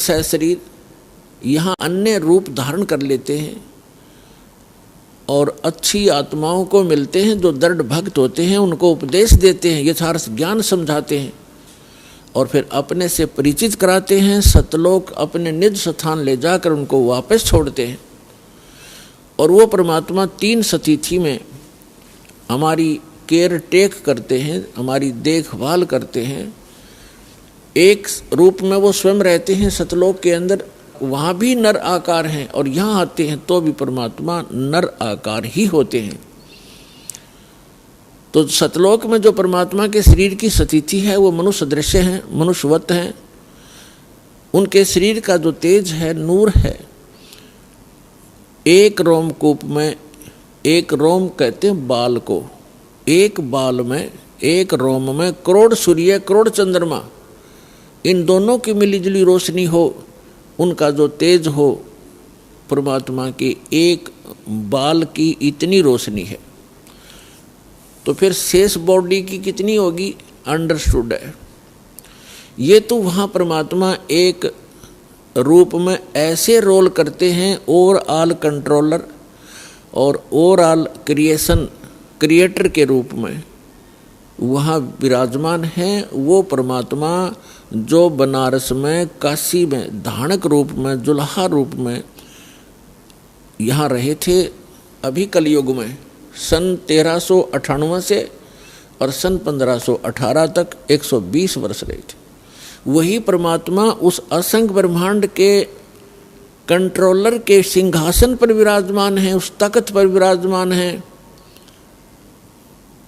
सशरीर यहाँ अन्य रूप धारण कर लेते हैं और अच्छी आत्माओं को मिलते हैं जो दृढ़ भक्त होते हैं, उनको उपदेश देते हैं, यथार्थ ज्ञान समझाते हैं और फिर अपने से परिचित कराते हैं। सतलोक अपने निज स्थान ले जाकर उनको वापस छोड़ते हैं और वो परमात्मा 3 स्थिति में हमारी केयर टेक करते हैं, हमारी देखभाल करते हैं। एक रूप में वो स्वयं रहते हैं सतलोक के अंदर, वहाँ भी नर आकार हैं और यहाँ आते हैं तो भी परमात्मा नर आकार ही होते हैं। तो सतलोक में जो परमात्मा के शरीर की स्थिति है वो मनुष्य दृश्य हैं, मनुष्यवत हैं। उनके शरीर का जो तेज है, नूर है। एक रोमकूप में, एक रोम कहते हैं बाल को, एक बाल में, एक रोम में करोड़ सूर्य करोड़ चंद्रमा, इन दोनों की मिलीजुली रोशनी हो, उनका जो तेज हो, परमात्मा की एक बाल की इतनी रोशनी है, तो फिर शेष बॉडी की कितनी होगी, अंडरस्टूड है। ये तो वहाँ परमात्मा एक रूप में ऐसे रोल करते हैं, ओवरऑल कंट्रोलर और ओवरऑल क्रिएटर के रूप में वहाँ विराजमान हैं। वो परमात्मा जो बनारस में, काशी में धानक रूप में, जुल्हा रूप में यहाँ रहे थे अभी कलयुग में, सन 1398 से और सन 1518 तक 120 वर्ष रहे थे। वही परमात्मा उस असंख्य ब्रह्मांड के कंट्रोलर के सिंहासन पर विराजमान है, उस तख्त पर विराजमान है।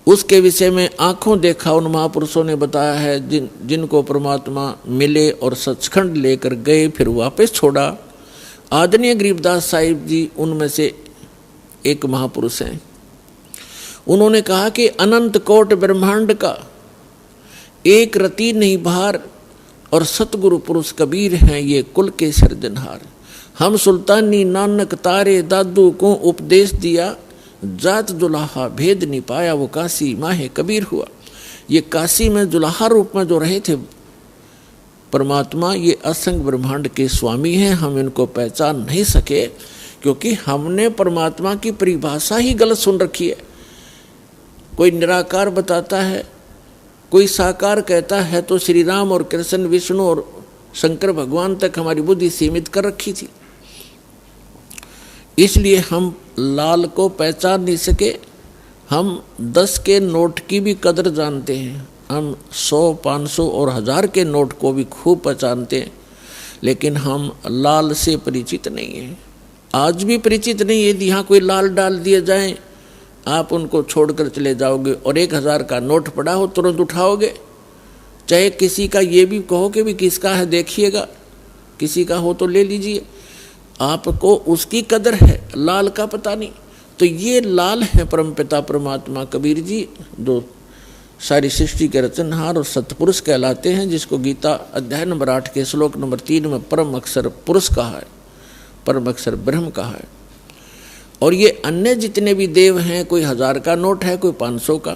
उसके विषय में आंखों देखा उन महापुरुषों ने बताया है, जिनको परमात्मा मिले और सचखंड लेकर गए, फिर वापस छोड़ा। आदरणीय गरीबदास साहिब जी उनमें से एक महापुरुष हैं। उन्होंने कहा कि अनंत कोट ब्रह्मांड का एक रति नहीं भार और सतगुरु पुरुष कबीर हैं ये कुल के सर्जनहार। हम सुल्तानी नानक तारे दादू को उपदेश दिया, जात जुलाहा भेद नहीं पाया वो काशी माहे कबीर हुआ। ये काशी में जुलाहा रूप में जो रहे थे परमात्मा, ये असंख्य ब्रह्मांड के स्वामी हैं। हम इनको पहचान नहीं सके क्योंकि हमने परमात्मा की परिभाषा ही गलत सुन रखी है। कोई निराकार बताता है, कोई साकार कहता है, तो श्री राम और कृष्ण, विष्णु और शंकर भगवान तक हमारी बुद्धि सीमित कर रखी थी। इसलिए हम लाल को पहचान नहीं सके। हम 10 के नोट की भी कदर जानते हैं, हम 100, 500 और 1000 के नोट को भी खूब पहचानते हैं, लेकिन हम लाल से परिचित नहीं हैं। आज भी परिचित नहीं है। यदि यहाँ कोई लाल डाल दिए जाएं, आप उनको छोड़कर चले जाओगे और 1000 का नोट पड़ा हो तुरंत उठाओगे। चाहे किसी का ये भी कहो कि भी किसका है देखिएगा, किसी का हो तो ले लीजिए, आपको उसकी कदर है, लाल का पता नहीं। तो ये लाल है परमपिता परमात्मा कबीर जी, जो सारी सृष्टि के रचनहार और सतपुरुष कहलाते हैं, जिसको गीता अध्याय नंबर 8 के श्लोक नंबर 3 में परम अक्षर पुरुष कहा है, परम अक्षर ब्रह्म कहा है। और ये अन्य जितने भी देव हैं, कोई 1000 का नोट है, कोई 500 का,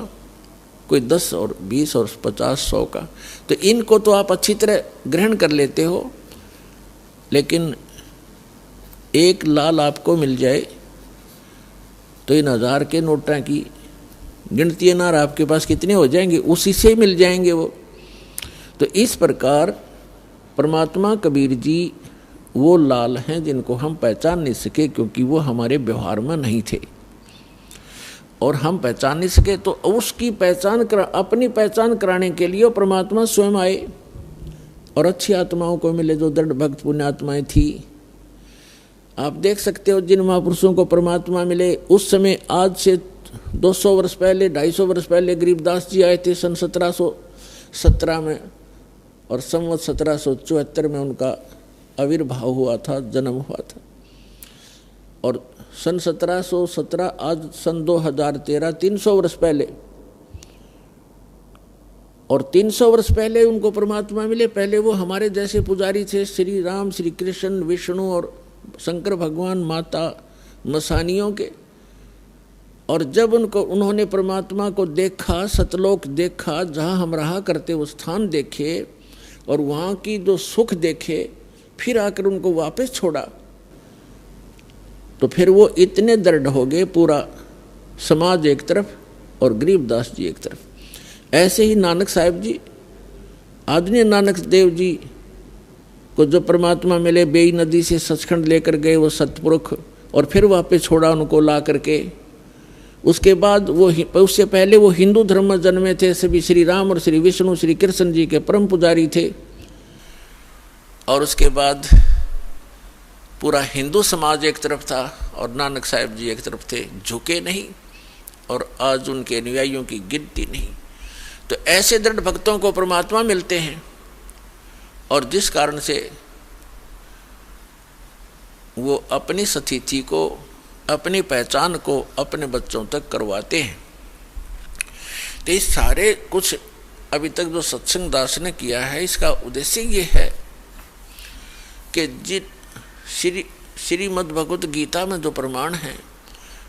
कोई 10 और 20 और 50, 100 का, तो इनको तो आप अच्छी तरह ग्रहण कर लेते हो। लेकिन एक लाल आपको मिल जाए तो इन 1000 के नोटा की गिनती है ना, आपके पास कितने हो जाएंगे, उसी से मिल जाएंगे वो। तो इस प्रकार परमात्मा कबीर जी वो लाल हैं जिनको हम पहचान नहीं सके, क्योंकि वो हमारे व्यवहार में नहीं थे और हम पहचान नहीं सके। तो उसकी अपनी पहचान कराने के लिए परमात्मा स्वयं आए और अच्छी आत्माओं को मिले, जो दृढ़ भक्त पुण्य आत्माएं थी। आप देख सकते हो जिन महापुरुषों को परमात्मा मिले उस समय, आज से 200 वर्ष पहले, 250 वर्ष पहले गरीबदास जी आए थे सन 1717 में, और संवत 1774 में उनका आविर्भाव हुआ था, जन्म हुआ था। और सन 1717 आज सन 2013, 300 वर्ष पहले, और 300 वर्ष पहले उनको परमात्मा मिले। पहले वो हमारे जैसे पुजारी थे, श्री राम, श्री कृष्ण, विष्णु और शंकर भगवान, माता मसानियों के। और जब उन्होंने परमात्मा को देखा, सतलोक देखा, जहाँ हम रहा करते वो स्थान देखे और वहाँ की जो सुख देखे, फिर आकर उनको वापस छोड़ा, तो फिर वो इतने दृढ़ हो गए, पूरा समाज एक तरफ और गरीबदास जी एक तरफ। ऐसे ही नानक साहिब जी, आदरणीय नानक देव जी को जो परमात्मा मिले, बेई नदी से सचखंड लेकर गए वो सतपुरुष, और फिर वापस छोड़ा उनको ला करके। उसके बाद वो, उससे पहले वो हिंदू धर्म में जन्मे थे, सभी श्री राम और श्री विष्णु श्री कृष्ण जी के परम पुजारी थे। और उसके बाद पूरा हिंदू समाज एक तरफ था और नानक साहिब जी एक तरफ थे, झुके नहीं, और आज उनके अनुयायियों की गिनती नहीं। तो ऐसे दृढ़ भक्तों को परमात्मा मिलते हैं, और जिस कारण से वो अपनी स्थिति को, अपनी पहचान को अपने बच्चों तक करवाते हैं। तो इस सारे कुछ अभी तक जो सत्संग दास ने किया है, इसका उद्देश्य ये है कि श्रीमद् भगवत गीता में जो प्रमाण है,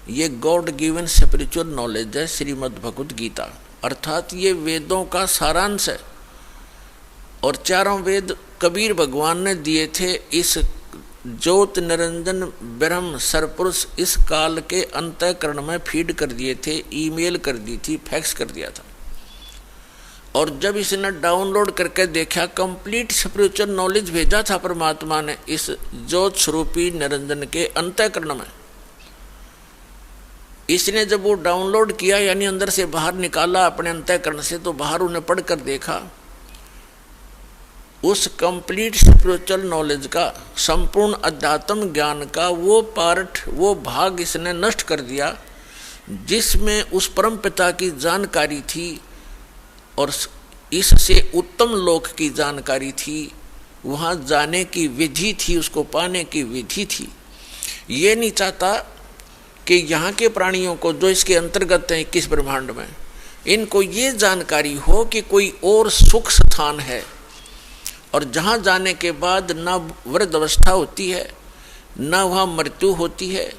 ये गॉड गिवन स्पिरिचुअल नॉलेज है। श्रीमद् भगवत गीता अर्थात ये वेदों का सारांश है, और चारों वेद कबीर भगवान ने दिए थे इस ज्योत निरंजन ब्रह्म सरपुरुष इस काल के अंतःकरण में फीड कर दिए थे, ईमेल कर दी थी, फैक्स कर दिया था। और जब इसने डाउनलोड करके देखा, कंप्लीट स्पिरिचुअल नॉलेज भेजा था परमात्मा ने इस ज्योत स्वरूपी निरंजन के अंतःकरण में। इसने जब वो डाउनलोड किया, यानी अंदर से बाहर निकाला अपने अंतःकरण से, तो बाहर उन्हें पढ़कर देखा, उस कंप्लीट स्पिरिचुअल नॉलेज का, संपूर्ण अध्यात्म ज्ञान का वो पार्ट, वो भाग इसने नष्ट कर दिया जिसमें उस परम पिता की जानकारी थी और इससे उत्तम लोक की जानकारी थी, वहाँ जाने की विधि थी, उसको पाने की विधि थी। ये नहीं चाहता कि यहाँ के प्राणियों को जो इसके अंतर्गत हैं 21 ब्रह्मांड में, इनको ये जानकारी हो कि कोई और सुख स्थान है, और जहाँ जाने के बाद ना वृद्ध अवस्था होती है, ना वहाँ मृत्यु होती है,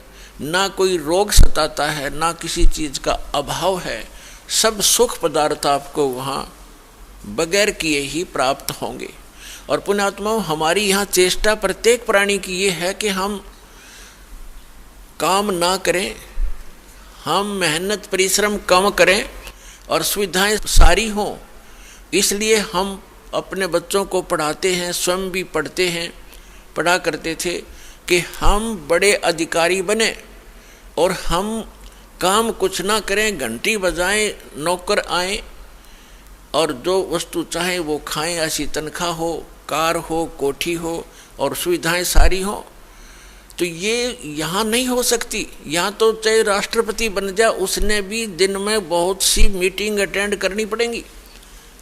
ना कोई रोग सताता है, ना किसी चीज़ का अभाव है। सब सुख पदार्थ आपको वहाँ बगैर किए ही प्राप्त होंगे। और पुण्यात्माओं, हमारी यहाँ चेष्टा प्रत्येक प्राणी की ये है कि हम काम ना करें, हम मेहनत परिश्रम कम करें और सुविधाएं सारी हों। इसलिए हम अपने बच्चों को पढ़ाते हैं, स्वयं भी पढ़ते हैं, पढ़ा करते थे कि हम बड़े अधिकारी बने और हम काम कुछ ना करें, घंटी बजाएं, नौकर आए और जो वस्तु चाहे वो खाएं, ऐसी तनख्वाह हो, कार हो, कोठी हो और सुविधाएं सारी हों। तो ये यहाँ नहीं हो सकती। यहाँ तो चाहे राष्ट्रपति बन जाए, उसने भी दिन में बहुत सी मीटिंग अटेंड करनी पड़ेंगी,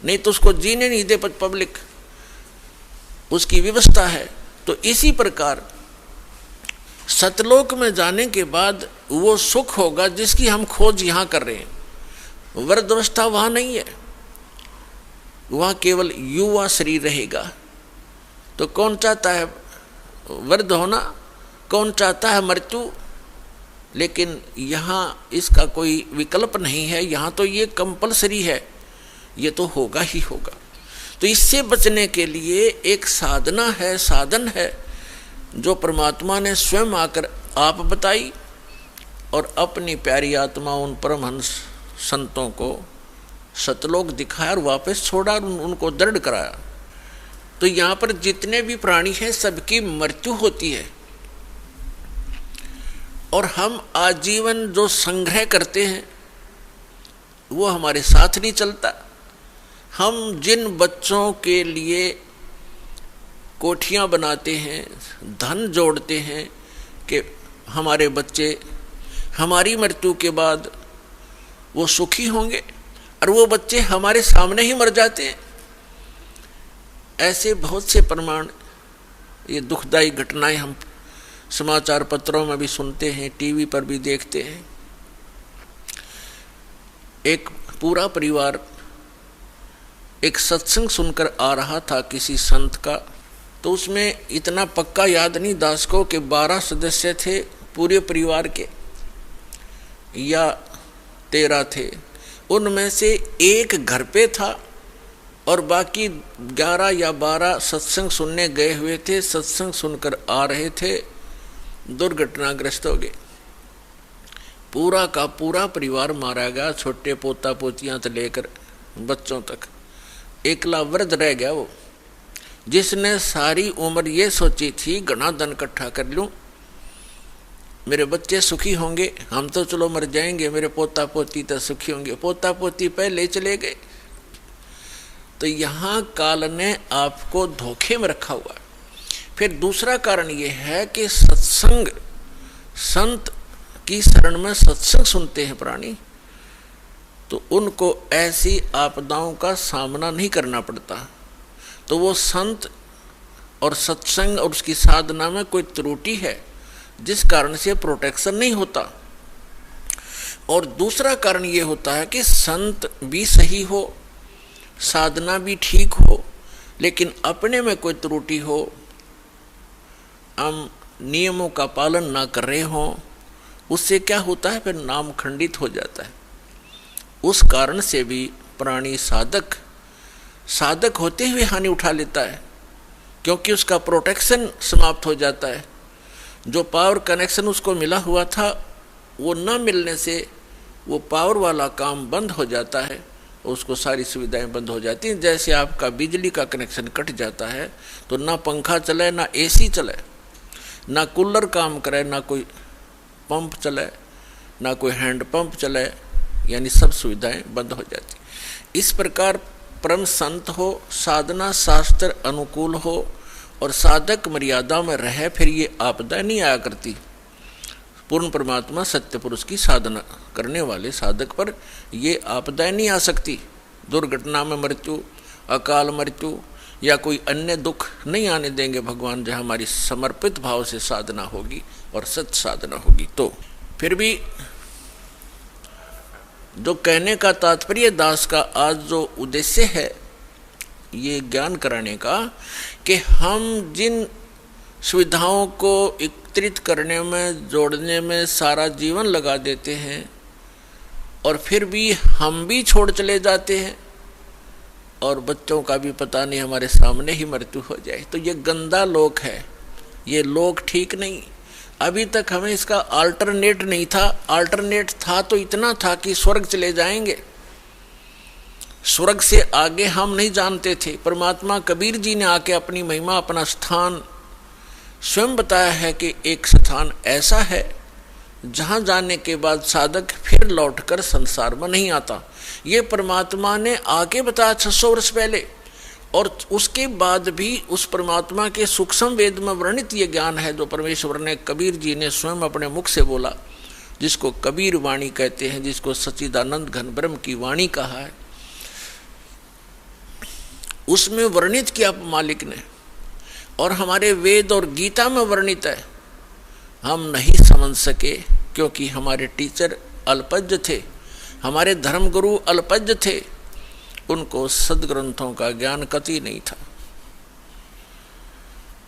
नहीं तो उसको जीने नहीं दे पब्लिक, उसकी व्यवस्था है। तो इसी प्रकार सतलोक में जाने के बाद वो सुख होगा जिसकी हम खोज यहाँ कर रहे हैं। वृद्धावस्था वहाँ नहीं है, वहाँ केवल युवा शरीर रहेगा। तो कौन चाहता है वृद्ध होना, कौन चाहता है मृत्यु? लेकिन यहाँ इसका कोई विकल्प नहीं है, यहाँ तो ये कंपलसरी है, ये तो होगा ही होगा। तो इससे बचने के लिए एक साधना है, साधन है जो परमात्मा ने स्वयं आकर आप बताई और अपनी प्यारी आत्मा उन परमहंस संतों को सतलोक दिखाया और वापस छोड़ा और उनको दृढ़ कराया। तो यहाँ पर जितने भी प्राणी हैं सबकी मृत्यु होती है, और हम आजीवन जो संग्रह करते हैं वो हमारे साथ नहीं चलता। हम जिन बच्चों के लिए कोठियाँ बनाते हैं, धन जोड़ते हैं कि हमारे बच्चे हमारी मृत्यु के बाद वो सुखी होंगे, और वो बच्चे हमारे सामने ही मर जाते हैं। ऐसे बहुत से प्रमाण, ये दुखदायी घटनाएं हम समाचार पत्रों में भी सुनते हैं, टीवी पर भी देखते हैं। एक पूरा परिवार एक सत्संग सुनकर आ रहा था किसी संत का, तो उसमें इतना पक्का याद नहीं दास को कि 12 सदस्य थे पूरे परिवार के या 13 थे। उनमें से एक घर पे था और बाकी 11 या 12 सत्संग सुनने गए हुए थे, सत्संग सुनकर आ रहे थे, दुर्घटनाग्रस्त हो गए। पूरा का पूरा परिवार मारा गया, छोटे पोता पोतियां से लेकर बच्चों तक। एकला वृद्ध रह गया वो, जिसने सारी उम्र ये सोची थी घना धन इकट्ठा कर लूं, मेरे बच्चे सुखी होंगे, हम तो चलो मर जाएंगे, मेरे पोता पोती तो सुखी होंगे। पोता पोती पहले चले गए। तो यहाँ काल ने आपको धोखे में रखा हुआ। फिर दूसरा कारण ये है कि सत्संग, संत की शरण में सत्संग सुनते हैं प्राणी, तो उनको ऐसी आपदाओं का सामना नहीं करना पड़ता। तो वो संत और सत्संग और उसकी साधना में कोई त्रुटि है जिस कारण से प्रोटेक्शन नहीं होता। और दूसरा कारण ये होता है कि संत भी सही हो, साधना भी ठीक हो, लेकिन अपने में कोई त्रुटि हो, हम नियमों का पालन ना कर रहे हों, उससे क्या होता है, फिर नाम खंडित हो जाता है। उस कारण से भी प्राणी साधक होते हुए हानि उठा लेता है, क्योंकि उसका प्रोटेक्शन समाप्त हो जाता है। जो पावर कनेक्शन उसको मिला हुआ था, वो न मिलने से वो पावर वाला काम बंद हो जाता है, उसको सारी सुविधाएं बंद हो जाती हैं। जैसे आपका बिजली का कनेक्शन कट जाता है तो ना पंखा चले, ना एसी चले, ना कूलर काम करे, ना कोई पंप चले, ना कोई हैंड पंप चले, यानी सब सुविधाएं बंद हो जाती। इस प्रकार परम संत हो, साधना शास्त्र अनुकूल हो और साधक मर्यादा में रहे, फिर ये आपदा नहीं आया करती। पूर्ण परमात्मा सत्य पुरुष की साधना करने वाले साधक पर ये आपदाएं नहीं आ सकती। दुर्घटना में मृत्यु, अकाल मृत्यु या कोई अन्य दुख नहीं आने देंगे भगवान, जहाँ हमारी समर्पित भाव से साधना होगी और सत्य साधना होगी। तो फिर भी जो कहने का तात्पर्य दास का आज जो उद्देश्य है ये ज्ञान कराने का, कि हम जिन सुविधाओं को एकत्रित करने में, जोड़ने में सारा जीवन लगा देते हैं और फिर भी हम भी छोड़ चले जाते हैं और बच्चों का भी पता नहीं, हमारे सामने ही मृत्यु हो जाए, तो ये गंदा लोक है, ये लोक ठीक नहीं। अभी तक हमें इसका अल्टरनेट नहीं था। अल्टरनेट था तो इतना था कि स्वर्ग चले जाएंगे, स्वर्ग से आगे हम नहीं जानते थे। परमात्मा कबीर जी ने आके अपनी महिमा, अपना स्थान स्वयं बताया है कि एक स्थान ऐसा है जहां जाने के बाद साधक फिर लौटकर संसार में नहीं आता। ये परमात्मा ने आके बताया 600 वर्ष पहले, और उसके बाद भी उस परमात्मा के सूक्ष्म वेद में वर्णित ये ज्ञान है जो परमेश्वर ने, कबीर जी ने स्वयं अपने मुख से बोला, जिसको कबीर वाणी कहते हैं, जिसको सच्चिदानंद घन ब्रह्म की वाणी कहा है। उसमें वर्णित किया मालिक ने, और हमारे वेद और गीता में वर्णित है। हम नहीं समझ सके क्योंकि हमारे टीचर अल्पज्ञ थे, हमारे धर्मगुरु अल्पज्ञ थे, उनको सदग्रंथों का ज्ञान कतई नहीं था।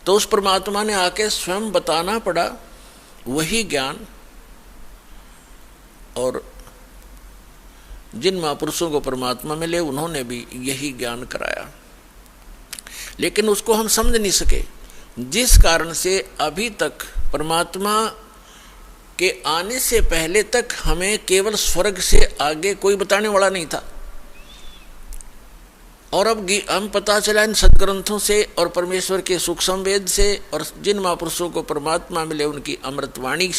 तो उस परमात्मा ने आके स्वयं बताना पड़ा वही ज्ञान, और जिन महापुरुषों को परमात्मा मिले उन्होंने भी यही ज्ञान कराया, लेकिन उसको हम समझ नहीं सके, जिस कारण से अभी तक परमात्मा के आने से पहले तक हमें केवल स्वर्ग से आगे कोई बताने वाला नहीं था। और अब हम पता चला इन सदग्रंथों से और परमेश्वर के सूक्ष्म वेद से और जिन महापुरुषों को परमात्मा मिले उनकी अमृतवाणी से।